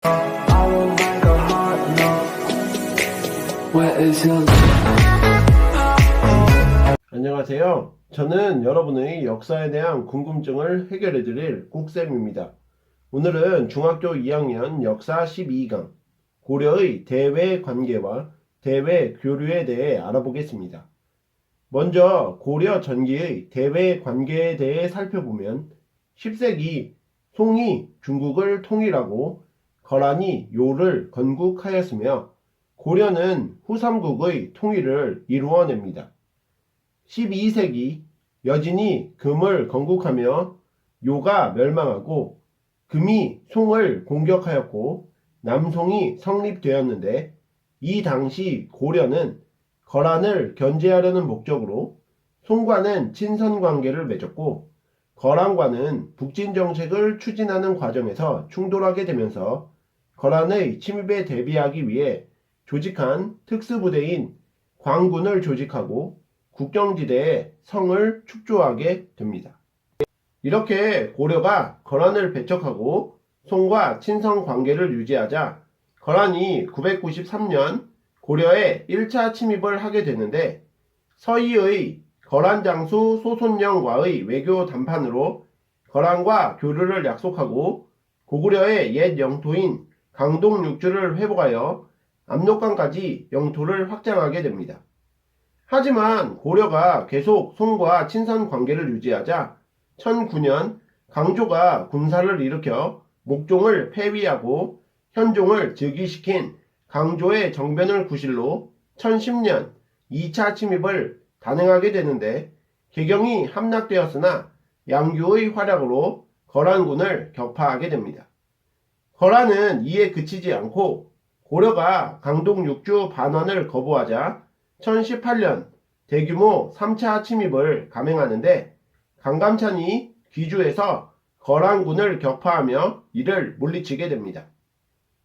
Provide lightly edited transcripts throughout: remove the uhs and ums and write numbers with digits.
I will make a hot note. Where is your 안녕하세요. 저는 여러분의 역사에 대한 궁금증을 해결해드릴 꾹쌤입니다. 오늘은 중학교 2학년 역사 12강 고려의 대외 관계와 대외 교류에 대해 알아보겠습니다. 먼저 고려 전기의 대외 관계에 대해 살펴보면 10세기 송이 중국을 통일하고 거란이 요를 건국하였으며 고려는 후삼국의 통일을 이루어냅니다. 12세기 여진이 금을 건국하며 요가 멸망하고 금이 송을 공격하였고 남송이 성립되었는데 이 당시 고려는 거란을 견제하려는 목적으로 송과는 친선관계를 맺었고 거란과는 북진정책을 추진하는 과정에서 충돌하게 되면서 거란의 침입에 대비하기 위해 조직한 특수부대인 광군을 조직하고 국경지대에 성을 축조하게 됩니다. 이렇게 고려가 거란을 배척하고 송과 친선 관계를 유지하자 거란이 993년 고려에 1차 침입을 하게 되는데 서희의 거란 장수 소손영과의 외교 담판으로 거란과 교류를 약속하고 고구려의 옛 영토인 강동 육주를 회복하여 압록강까지 영토를 확장하게 됩니다. 하지만 고려가 계속 송과 친선 관계를 유지하자 1009년 강조가 군사를 일으켜 목종을 폐위하고 현종을 즉위시킨 강조의 정변을 구실로 1010년 2차 침입을 단행하게 되는데 개경이 함락되었으나 양규의 활약으로 거란군을 격파하게 됩니다. 거란은 이에 그치지 않고 고려가 강동 육주 반환을 거부하자 1018년 대규모 3차 침입을 감행하는데 강감찬이 귀주에서 거란군을 격파하며 이를 물리치게 됩니다.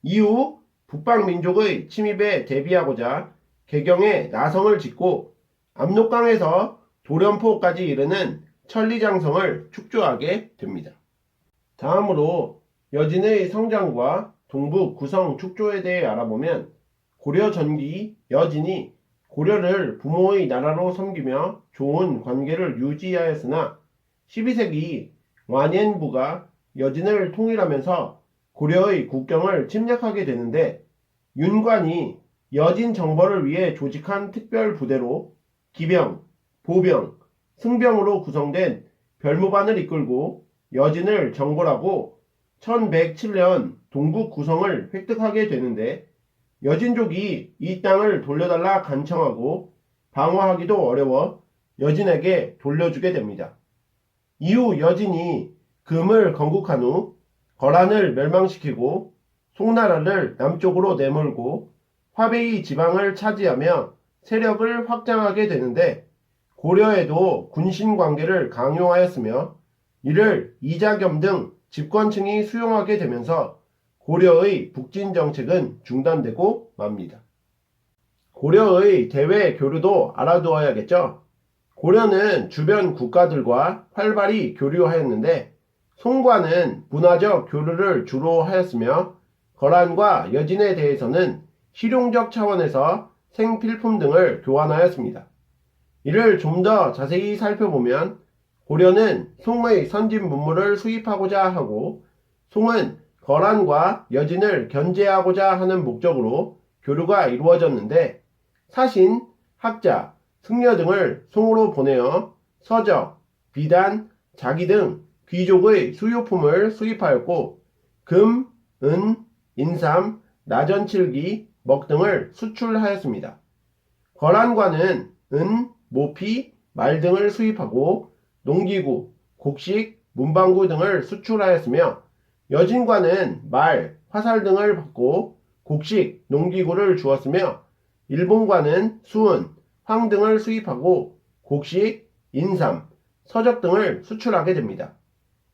이후 북방민족의 침입에 대비하고자 개경에 나성을 짓고 압록강에서 도련포까지 이르는 천리장성을 축조하게 됩니다. 다음으로 여진의 성장과 동북 구성 축조에 대해 알아보면 고려 전기 여진이 고려를 부모의 나라로 섬기며 좋은 관계를 유지하였으나 12세기 완颜부가 여진을 통일하면서 고려의 국경을 침략하게 되는데 윤관이 여진 정벌을 위해 조직한 특별 부대로 기병, 보병, 승병으로 구성된 별무반을 이끌고 여진을 정벌하고 1107년 동북 구성을 획득하게 되는데 여진족이 이 땅을 돌려달라 간청하고 방어하기도 어려워 여진에게 돌려주게 됩니다. 이후 여진이 금을 건국한 후 거란을 멸망시키고 송나라를 남쪽으로 내몰고 화베이 지방을 차지하며 세력을 확장하게 되는데 고려에도 군신관계를 강요하였으며 이를 이자겸 등 집권층이 수용하게 되면서 고려의 북진정책은 중단되고 맙니다. 고려의 대외 교류도 알아두어야겠죠. 고려는 주변 국가들과 활발히 교류하였는데 송과는 문화적 교류를 주로 하였으며 거란과 여진에 대해서는 실용적 차원에서 생필품 등을 교환하였습니다. 이를 좀 더 자세히 살펴보면 고려는 송의 선진 문물을 수입하고자 하고 송은 거란과 여진을 견제하고자 하는 목적으로 교류가 이루어졌는데 사신, 학자, 승려 등을 송으로 보내어 서적, 비단, 자기 등 귀족의 수요품을 수입하였고 금, 은, 인삼, 나전칠기, 먹 등을 수출하였습니다. 거란과는 은, 모피, 말 등을 수입하고 농기구, 곡식, 문방구 등을 수출하였으며 여진과는 말, 화살 등을 받고 곡식, 농기구를 주었으며 일본과는 수은, 황 등을 수입하고 곡식, 인삼, 서적 등을 수출하게 됩니다.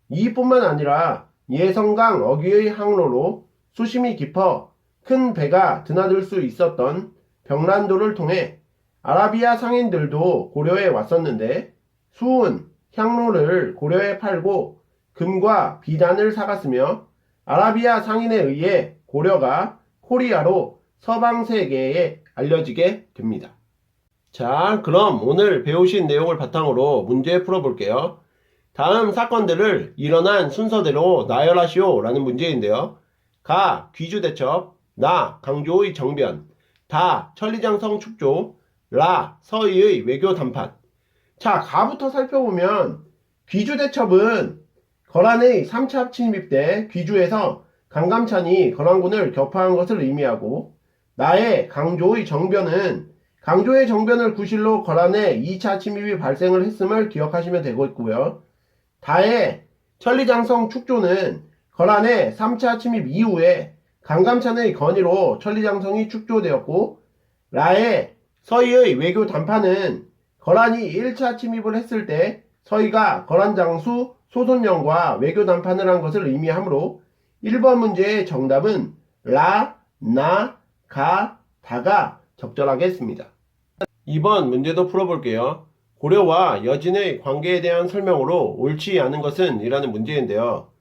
이뿐만 아니라 예성강 어귀의 항로로 수심이 깊어 큰 배가 드나들 수 있었던 병란도를 통해 아라비아 상인들도 고려에 왔었는데 수은, 향로를 고려에 팔고 금과 비단을 사갔으며 아라비아 상인에 의해 고려가 코리아로 서방 세계에 알려지게 됩니다. 자, 그럼 오늘 배우신 내용을 바탕으로 문제 풀어볼게요. 다음 사건들을 일어난 순서대로 나열하시오 라는 문제인데요. 가, 귀주대첩. 나, 강조의 정변. 다, 천리장성 축조. 라, 서희의 외교 담판. 자, 가부터 살펴보면 귀주대첩은 거란의 3차 침입 때 귀주에서 강감찬이 거란군을 격파한 것을 의미하고, 나의 강조의 정변은 강조의 정변을 구실로 거란의 2차 침입이 발생을 했음을 기억하시면 되겠고요. 다의 천리장성 축조는 거란의 3차 침입 이후에 강감찬의 건의로 천리장성이 축조되었고, 라의 서희의 외교 담판은 거란이 1차 침입을 했을 때 서희가 거란 장수 소손영과 외교 담판을 한 것을 의미하므로 1번 문제의 정답은 라, 나, 가, 다가 적절하겠습니다. 2번 문제도 풀어볼게요. 고려와 여진의 관계에 대한 설명으로 옳지 않은 것은 이라는 문제인데요.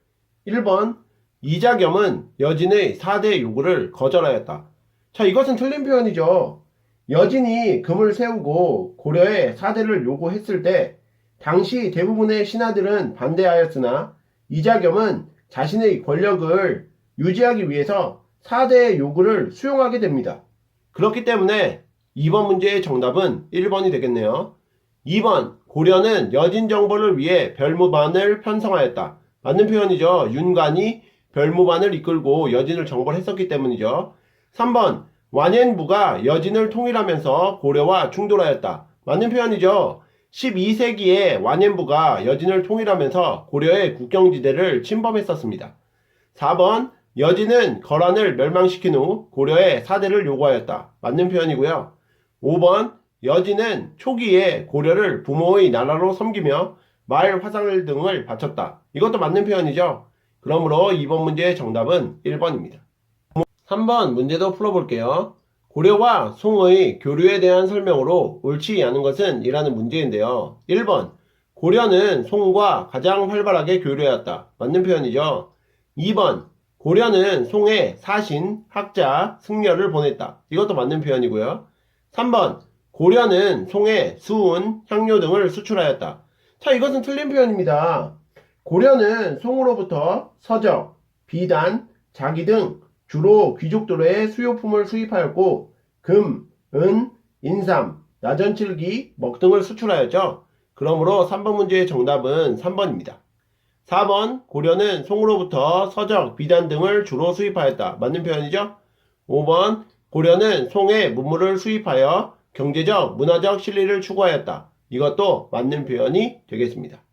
1번 이자겸은 여진의 4대 요구를 거절하였다. 자, 이것은 틀린 표현이죠. 여진이 금을 세우고 고려에 4대를 요구했을 때 당시 대부분의 신하들은 반대하였으나 이자겸은 자신의 권력을 유지하기 위해서 4대의 요구를 수용하게 됩니다. 그렇기 때문에 2번 문제의 정답은 1번이 되겠네요. 2번 고려는 여진 정벌을 위해 별무반을 편성하였다. 맞는 표현이죠. 윤관이 별무반을 이끌고 여진을 정벌했었기 때문이죠. 3번 완颜부가 여진을 통일하면서 고려와 충돌하였다. 맞는 표현이죠. 12세기에 완颜부가 여진을 통일하면서 고려의 국경지대를 침범했었습니다. 4번 여진은 거란을 멸망시킨 후 고려에 4대를 요구하였다. 맞는 표현이고요. 5번 여진은 초기에 고려를 부모의 나라로 섬기며 말, 화살 등을 바쳤다. 이것도 맞는 표현이죠. 그러므로 2번 문제의 정답은 1번입니다. 3번 문제도 풀어볼게요. 고려와 송의 교류에 대한 설명으로 옳지 않은 것은 이라는 문제인데요. 1번 고려는 송과 가장 활발하게 교류하였다. 맞는 표현이죠. 2번 고려는 송에 사신, 학자, 승려를 보냈다. 이것도 맞는 표현이고요. 3번 고려는 송에 수은, 향료 등을 수출하였다. 자, 이것은 틀린 표현입니다. 고려는 송으로부터 서적, 비단, 자기 등 주로 귀족들의 수요품을 수입하였고 금, 은, 인삼, 나전칠기, 먹 등을 수출하였죠. 그러므로 3번 문제의 정답은 3번입니다. 4번 고려는 송으로부터 서적, 비단 등을 주로 수입하였다. 맞는 표현이죠. 5번 고려는 송에 문물을 수입하여 경제적, 문화적 실리를 추구하였다. 이것도 맞는 표현이 되겠습니다.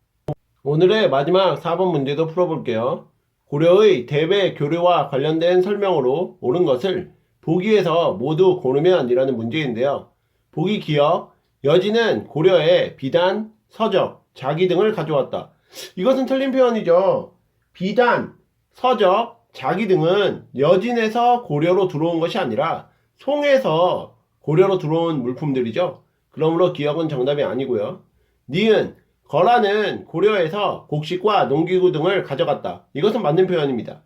오늘의 마지막 4번 문제도 풀어볼게요. 고려의 대외 교류와 관련된 설명으로 옳은 것을 보기에서 모두 고르면 이라는 문제인데요. 보기 기억, 여진은 고려에 비단, 서적, 자기 등을 가져왔다. 이것은 틀린 표현이죠. 비단, 서적, 자기 등은 여진에서 고려로 들어온 것이 아니라 송에서 고려로 들어온 물품들이죠. 그러므로 기억은 정답이 아니고요. 니은, 거란은 고려에서 곡식과 농기구 등을 가져갔다. 이것은 맞는 표현입니다.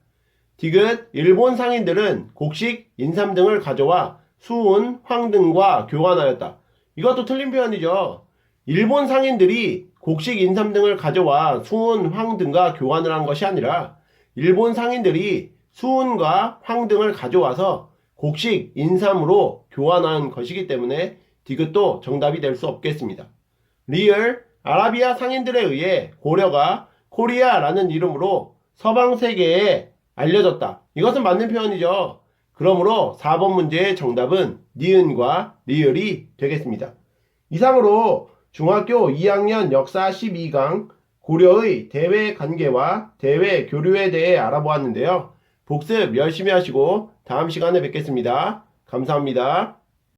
디귿, 일본 상인들은 곡식, 인삼 등을 가져와 수은, 황 등과 교환하였다. 이것도 틀린 표현이죠. 일본 상인들이 곡식, 인삼 등을 가져와 수은, 황 등과 교환을 한 것이 아니라 일본 상인들이 수은과 황 등을 가져와서 곡식, 인삼으로 교환한 것이기 때문에 디귿도 정답이 될 수 없겠습니다. 리을, 아라비아 상인들에 의해 고려가 코리아라는 이름으로 서방 세계에 알려졌다. 이것은 맞는 표현이죠. 그러므로 4번 문제의 정답은 니은과 리을이 되겠습니다. 이상으로 중학교 2학년 역사 12강 고려의 대외 관계와 대외 교류에 대해 알아보았는데요. 복습 열심히 하시고 다음 시간에 뵙겠습니다. 감사합니다.